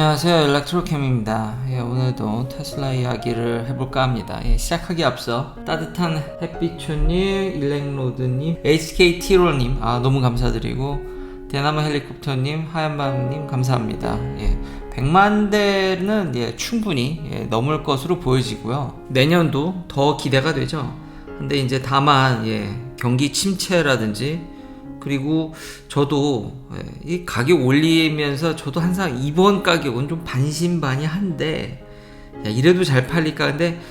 안녕하세요, 일렉트로캠입니다. 오늘도 테슬라 이야기를 해볼까 합니다. 시작하기 앞서 따뜻한 햇빛초님, 일렉로드님, HKT로님 너무 감사드리고 대나무 헬리콥터님, 하얀밤님 감사합니다. 100만 대는 충분히 넘을 것으로 보여지고요. 내년도 더 기대가 되죠. 근데 이제 다만 경기 침체라든지 그리고 저도 이 가격 올리면서 저도 항상 이번 가격은 좀 반신반의한데 이래도 잘 팔릴까. 근데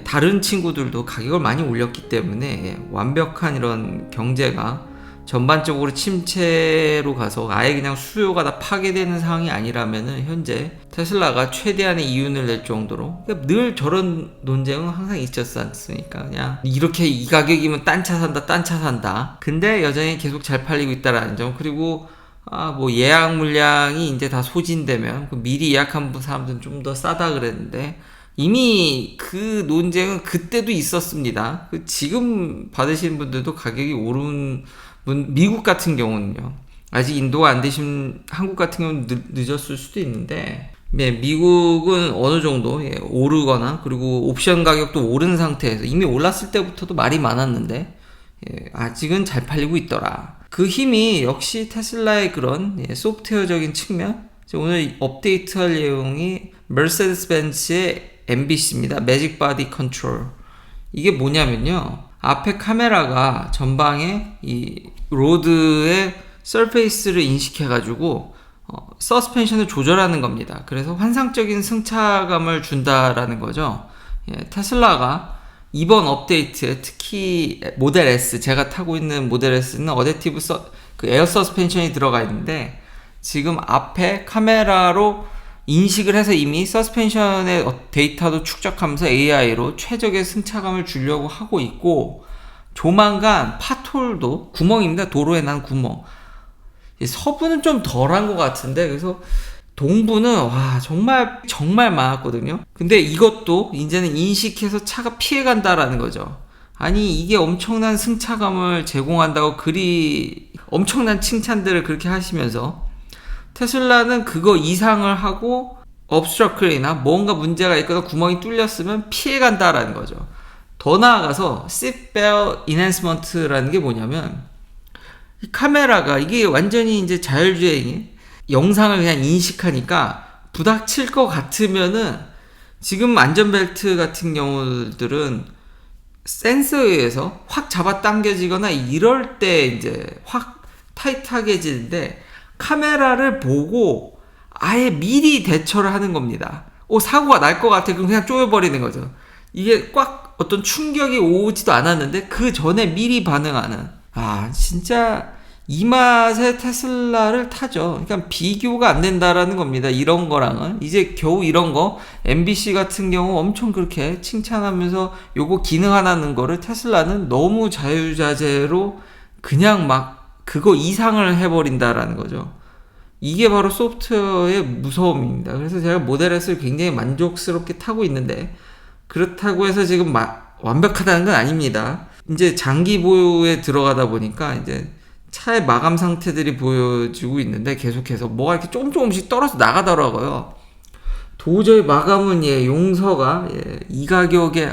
다른 친구들도 가격을 많이 올렸기 때문에 완벽한 이런 경제가 전반적으로 침체로 가서 아예 그냥 수요가 다 파괴되는 상황이 아니라면은 현재 테슬라가 최대한의 이윤을 낼 정도로 늘 저런 논쟁은 항상 있었지 않습니까? 그냥 이렇게 이 가격이면 딴 차 산다. 근데 여전히 계속 잘 팔리고 있다라는 점. 그리고 뭐 예약 물량이 이제 다 소진되면 미리 예약한 사람들은 좀 더 싸다 그랬는데 이미 그 논쟁은 그때도 있었습니다. 지금 받으시는 분들도 가격이 오른 미국 같은 경우는요. 아직 인도가 안 되신 한국 같은 경우는 늦었을 수도 있는데 미국은 어느 정도 오르거나 그리고 옵션 가격도 오른 상태에서 이미 올랐을 때부터도 말이 많았는데 아직은 잘 팔리고 있더라. 그 힘이 역시 테슬라의 그런 소프트웨어적인 측면. 오늘 업데이트할 내용이 머세디스 벤츠의 MBC입니다. 매직 바디 컨트롤. 이게 뭐냐면요. 앞에 카메라가 전방에 이 로드의 서페이스를 인식해가지고 서스펜션을 조절하는 겁니다. 그래서 환상적인 승차감을 준다라는 거죠. 테슬라가 이번 업데이트에 특히 모델 S, 제가 타고 있는 모델 S는 어댑티브 그 에어 서스펜션이 들어가 있는데 지금 앞에 카메라로 인식을 해서 이미 서스펜션의 데이터도 축적하면서 AI로 최적의 승차감을 주려고 하고 있고, 조만간 파톨도 구멍입니다. 도로에 난 구멍. 서부는 좀 덜한 것 같은데, 그래서 동부는 정말 많았거든요. 근데 이것도 이제는 인식해서 차가 피해간다라는 거죠. 아니 이게 엄청난 승차감을 제공한다고 그리 엄청난 칭찬들을 그렇게 하시면서 테슬라는 그거 이상을 하고 obstruct이나 뭔가 문제가 있거나 구멍이 뚫렸으면 피해간다라는 거죠. 더 나아가서 seatbelt enhancement라는 게 뭐냐면 이 카메라가 이게 완전히 이제 자율주행이 영상을 그냥 인식하니까 부닥칠 것 같으면은 지금 안전벨트 같은 경우들은 센서에 의해서 확 잡아당겨지거나 이럴 때 이제 확 타이트하게지는데 카메라를 보고 아예 미리 대처를 하는 겁니다. 사고가 날 것 같아. 그럼 그냥 쪼여버리는 거죠. 이게 꽉 어떤 충격이 오지도 않았는데 그 전에 미리 반응하는. 진짜 이 맛에 테슬라를 타죠. 그러니까 비교가 안 된다라는 겁니다. 이런 거랑은. 이제 겨우 이런 거 MBC 같은 경우 엄청 그렇게 칭찬하면서 요거 기능 하나는 거를 테슬라는 너무 자유자재로 그냥 막 그거 이상을 해버린다라는 거죠. 이게 바로 소프트웨어의 무서움입니다. 그래서 제가 모델 S를 굉장히 만족스럽게 타고 있는데 그렇다고 해서 지금 완벽하다는 건 아닙니다. 이제 장기 보유에 들어가다 보니까 이제 차의 마감 상태들이 보여지고 있는데 계속해서 뭐가 이렇게 조금씩 떨어져 나가더라고요. 도저히 마감은 용서가 이 가격에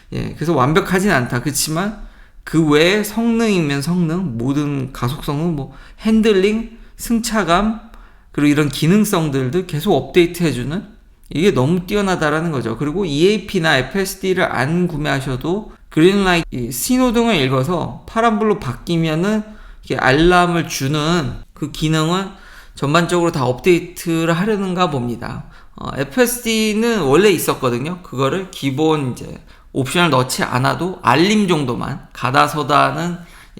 그래서 완벽하진 않다. 그렇지만 그 외에 성능이면 성능, 모든 가속 성능, 뭐 핸들링, 승차감, 그리고 이런 기능성들도 계속 업데이트 해주는, 이게 너무 뛰어나다라는 거죠. 그리고 EAP나 FSD를 안 구매하셔도 그린라이트 신호등을 읽어서 파란불로 바뀌면은 이렇게 알람을 주는 그 기능은 전반적으로 다 업데이트를 하려는가 봅니다. FSD는 원래 있었거든요. 그거를 기본 이제 옵션을 넣지 않아도 알림 정도만 가다서다는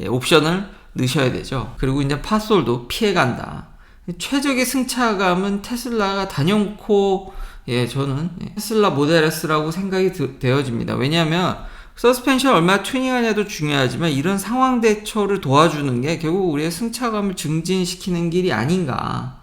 옵션을 넣으셔야 되죠. 그리고 이제 파솔도 피해간다. 최적의 승차감은 테슬라가 단연코 저는 테슬라 모델 S라고 생각이 되어집니다. 왜냐하면 서스펜션 얼마나 튜닝하냐도 중요하지만 이런 상황 대처를 도와주는 게 결국 우리의 승차감을 증진시키는 길이 아닌가,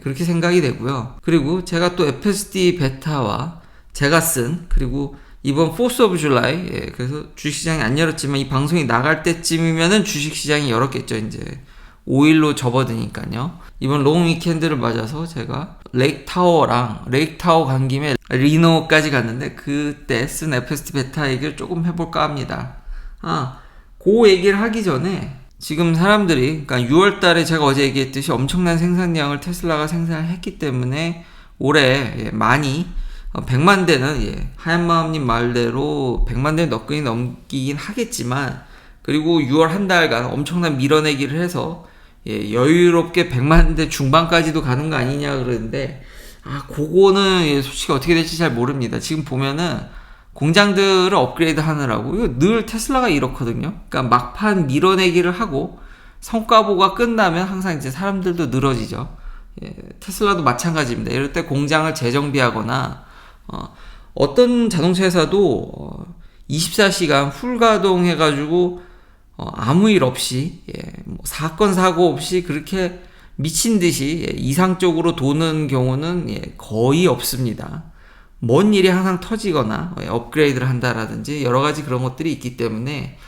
그렇게 생각이 되고요. 그리고 제가 또 FSD 베타와 제가 쓴, 그리고 이번 4th of July, 그래서 주식시장이 안 열었지만 이 방송이 나갈 때쯤이면은 주식시장이 열었겠죠. 이제 5일로 접어드니까요. 이번 롱 위켄드를 맞아서 제가 레이크타워 간 김에 리노까지 갔는데 그때 쓴 FSD 베타 얘기를 조금 해볼까 합니다. 그 얘기를 하기 전에 지금 사람들이, 그러니까 6월 달에 제가 어제 얘기했듯이 엄청난 생산량을 테슬라가 생산을 했기 때문에 올해 많이 100만 대는 하얀 마음님 말대로 100만 대 넘기긴 하겠지만, 그리고 6월 한 달간 엄청난 밀어내기를 해서 여유롭게 100만 대 중반까지도 가는 거 아니냐 그러는데, 그거는 솔직히 어떻게 될지 잘 모릅니다. 지금 보면은 공장들을 업그레이드 하느라고 이거 늘 테슬라가 이렇거든요. 그러니까 막판 밀어내기를 하고 성과보가 끝나면 항상 이제 사람들도 늘어지죠. 테슬라도 마찬가지입니다. 이럴 때 공장을 재정비하거나 어떤 자동차 회사도 24시간 풀 가동해가지고 아무 일 없이 사건 사고 없이 그렇게 미친 듯이 이상적으로 도는 경우는 거의 없습니다. 뭔 일이 항상 터지거나 업그레이드를 한다라든지 여러 가지 그런 것들이 있기 때문에,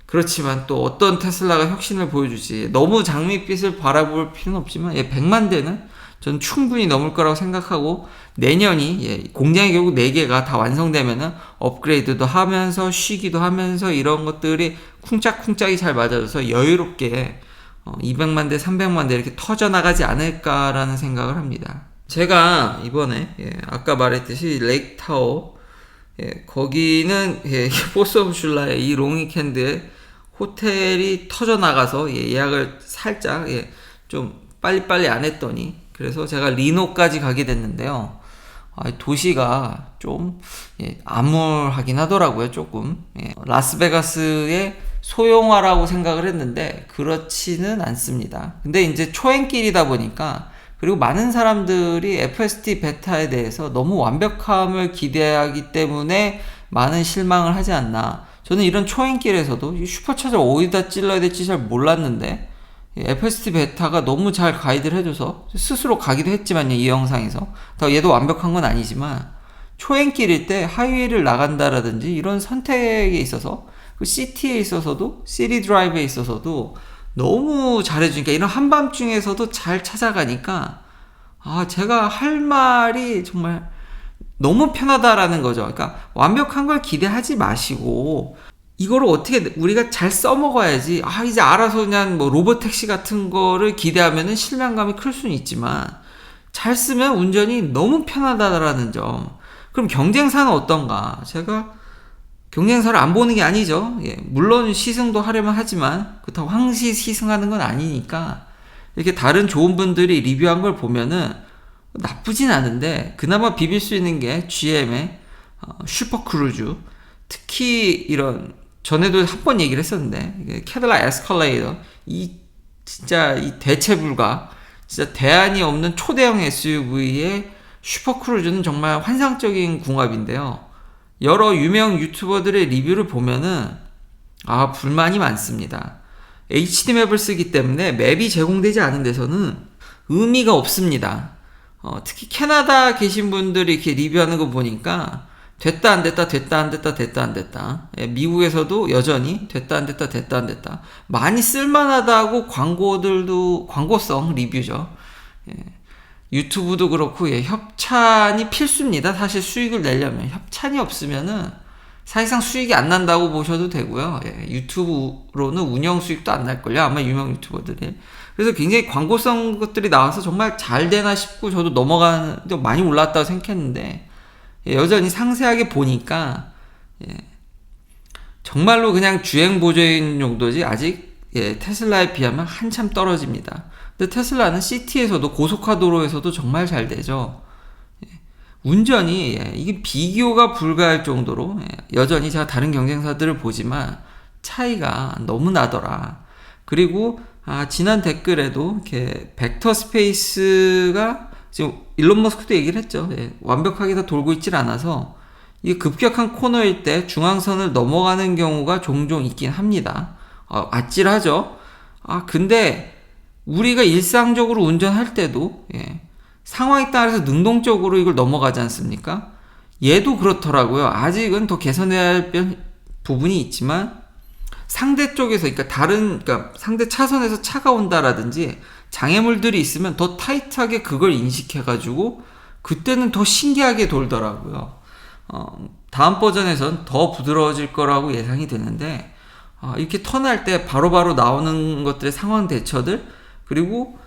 그렇지만 또 어떤 테슬라가 혁신을 보여줄지 너무 장밋빛을 바라볼 필요는 없지만 100만 대는 저는 충분히 넘을 거라고 생각하고, 내년이 공장이 결국 4개가 다 완성되면은 업그레이드도 하면서 쉬기도 하면서 이런 것들이 쿵짝쿵짝이 잘 맞아져서 여유롭게 200만 대, 300만 대 이렇게 터져나가지 않을까라는 생각을 합니다. 제가 이번에 아까 말했듯이 레이크타워, 거기는 포스 오브 줄라의 이 롱위켄드에 호텔이 터져나가서 예약을 살짝 좀 빨리빨리 안 했더니, 그래서 제가 리노까지 가게 됐는데요. 도시가 좀 암울하긴 하더라고요. 조금 라스베가스의 소형화라고 생각을 했는데 그렇지는 않습니다. 근데 이제 초행길이다 보니까, 그리고 많은 사람들이 FSD 베타에 대해서 너무 완벽함을 기대하기 때문에 많은 실망을 하지 않나. 저는 이런 초행길에서도 슈퍼차저 어디다 찔러야 될지 잘 몰랐는데 FSD 베타가 너무 잘 가이드를 해줘서 스스로 가기도 했지만요, 이 영상에서. 얘도 완벽한 건 아니지만 초행길일 때 하이웨이를 나간다라든지 이런 선택에 있어서, 그 시티에 있어서도, 시티 드라이브에 있어서도 너무 잘해주니까, 이런 한밤중에서도 잘 찾아가니까 제가 할 말이 정말 너무 편하다라는 거죠. 그러니까 완벽한 걸 기대하지 마시고 이거를 어떻게 우리가 잘 써먹어야지, 이제 알아서 그냥 뭐 로봇택시 같은 거를 기대하면은 실망감이 클 수는 있지만, 잘 쓰면 운전이 너무 편하다라는 점. 그럼 경쟁사는 어떤가? 제가 경쟁사를 안 보는 게 아니죠. 물론 시승도 하려면 하지만 그렇다고 항시 시승하는 건 아니니까, 이렇게 다른 좋은 분들이 리뷰한 걸 보면은 나쁘진 않은데, 그나마 비빌 수 있는 게 GM의 슈퍼크루즈, 특히 이런, 전에도 한 번 얘기를 했었는데 캐딜락 에스컬레이터, 진짜 이 대체 불가, 진짜 대안이 없는 초대형 SUV의 슈퍼크루즈는 정말 환상적인 궁합인데요. 여러 유명 유튜버들의 리뷰를 보면은 불만이 많습니다. HD 맵을 쓰기 때문에 맵이 제공되지 않은 데서는 의미가 없습니다. 특히 캐나다 계신 분들이 이렇게 리뷰하는 거 보니까 됐다 안 됐다, 됐다 안 됐다, 됐다 안 됐다. 미국에서도 여전히 됐다 안 됐다, 됐다 안 됐다. 많이 쓸만하다고 광고성 리뷰죠. 유튜브도 그렇고 협찬이 필수입니다. 사실 수익을 내려면 협찬이 없으면은 사실상 수익이 안 난다고 보셔도 되고요. 유튜브로는 운영 수익도 안 날걸요, 아마 유명 유튜버들이. 그래서 굉장히 광고성 것들이 나와서 정말 잘 되나 싶고 저도 넘어가는데 많이 올랐다고 생각했는데, 여전히 상세하게 보니까 정말로 그냥 주행 보조인 정도지 아직 테슬라에 비하면 한참 떨어집니다. 근데 테슬라는 시티에서도 고속화도로에서도 정말 잘 되죠. 운전이 이게 비교가 불가할 정도로 여전히 제가 다른 경쟁사들을 보지만 차이가 너무 나더라. 그리고 지난 댓글에도 이렇게 벡터 스페이스가 지금 일론 머스크도 얘기를 했죠. 완벽하게 다 돌고 있질 않아서 이 급격한 코너일 때 중앙선을 넘어가는 경우가 종종 있긴 합니다. 아찔하죠. 근데 우리가 일상적으로 운전할 때도 상황에 따라서 능동적으로 이걸 넘어가지 않습니까? 얘도 그렇더라고요. 아직은 더 개선해야 할 부분이 있지만 상대 쪽에서, 그러니까 상대 차선에서 차가 온다라든지 장애물들이 있으면 더 타이트하게 그걸 인식해가지고 그때는 더 신기하게 돌더라고요. 다음 버전에선 더 부드러워질 거라고 예상이 되는데, 이렇게 턴할 때 바로바로 나오는 것들의 상황 대처들, 그리고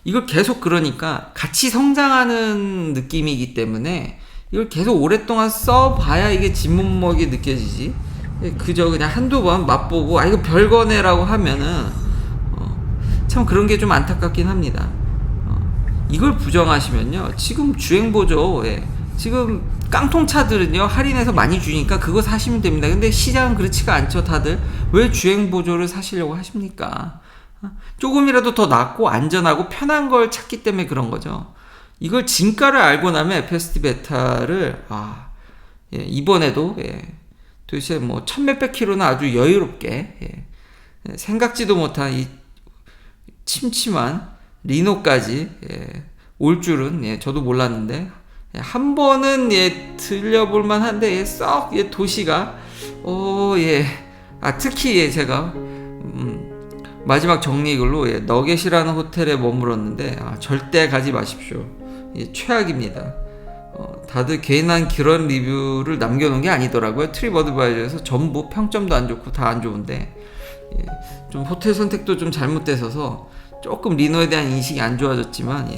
이걸 계속 그러니까 같이 성장하는 느낌이기 때문에 이걸 계속 오랫동안 써봐야 이게 진문먹이 느껴지지. 그저 그냥 한두 번 맛보고 이거 별거네라고 하면은 참 그런 게 좀 안타깝긴 합니다. 이걸 부정하시면요, 지금 주행보조, 지금 깡통차들은요 할인해서 많이 주니까 그거 사시면 됩니다. 근데 시장은 그렇지가 않죠. 다들 왜 주행보조를 사시려고 하십니까? 조금이라도 더 낫고 안전하고 편한 걸 찾기 때문에 그런 거죠. 이걸 진가를 알고 나면 FSD 베타를 이번에도 도대체 뭐 천몇백 킬로는 아주 여유롭게 생각지도 못한 이 침침한 리노까지 올 줄은 저도 몰랐는데, 한 번은 들려볼 만한데 썩 도시가 특히 제가 마지막 정리글로 너겟이라는 호텔에 머물었는데 절대 가지 마십시오. 최악입니다. 다들 괜한 그런 리뷰를 남겨놓은 게 아니더라고요. 트립어드바이저에서 전부 평점도 안 좋고 다 안 좋은데, 좀 호텔 선택도 좀 잘못돼서 조금 리노에 대한 인식이 안 좋아졌지만,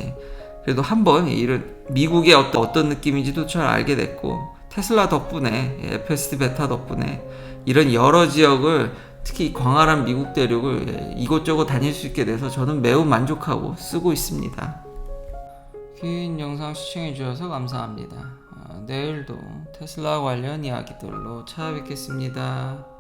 그래도 한번 이런 미국의 어떤 느낌인지도 잘 알게 됐고, 테슬라 덕분에 FSD 베타 덕분에 이런 여러 지역을, 특히 광활한 미국 대륙을 이곳저곳 다닐 수 있게 돼서 저는 매우 만족하고 쓰고 있습니다. 긴 영상 시청해 주셔서 감사합니다. 내일도 테슬라 관련 이야기들로 찾아뵙겠습니다.